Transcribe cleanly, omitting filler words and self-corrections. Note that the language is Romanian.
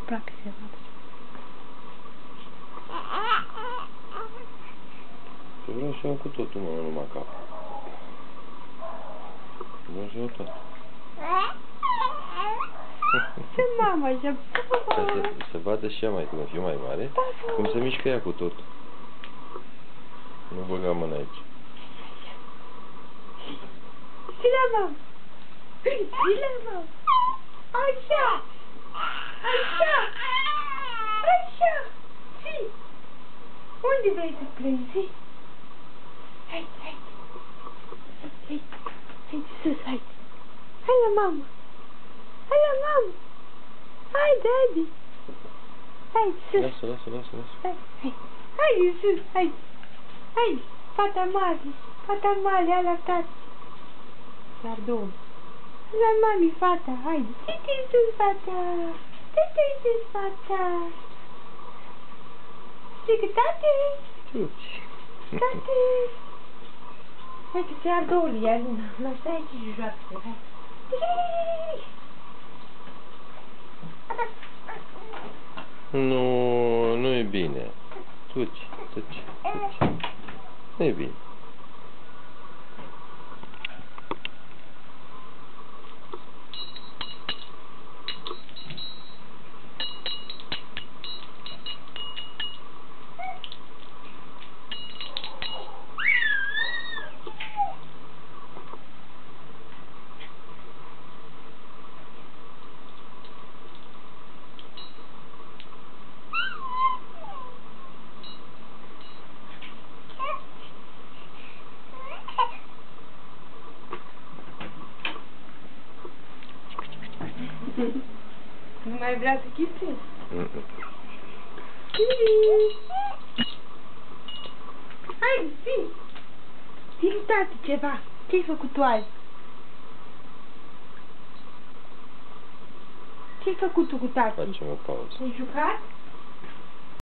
aproape se vadă. Că vreau să iau cu totul, mă, numai cap. Vreau să iau tot. Ce mama, așa? Ca să vadă și ea mai când fiu mai mare, cum se mișcă ea cu tot. Nu băga mâna aici. Și la mama. Și la mama. Așa. Așa. Așa. Și. Unde vrei să plângi? Hai, hai. Hai, hai sus, hai. Hai la mama. Hai la mama. Hai, daddy. Hai sus. Lasă. Hai, hai. Hai sus, hai. Hai, fata mare, hai la tati. Dar două. La mami, fata, haide. Te sus, fata. Te sus, fata. Zică, tate. Tate. Hai că se ardă ouăle, iar lasă aici și joacă-se, hai. Nu e bine. Tuci. Nu e bine. Nu mai vrea să chipsezi? Hai, zi! Zi-mi, tati, ceva. Ce-ai făcut tu azi? Ce-ai făcut tu cu tati? Facem o pauză. Ai jucat?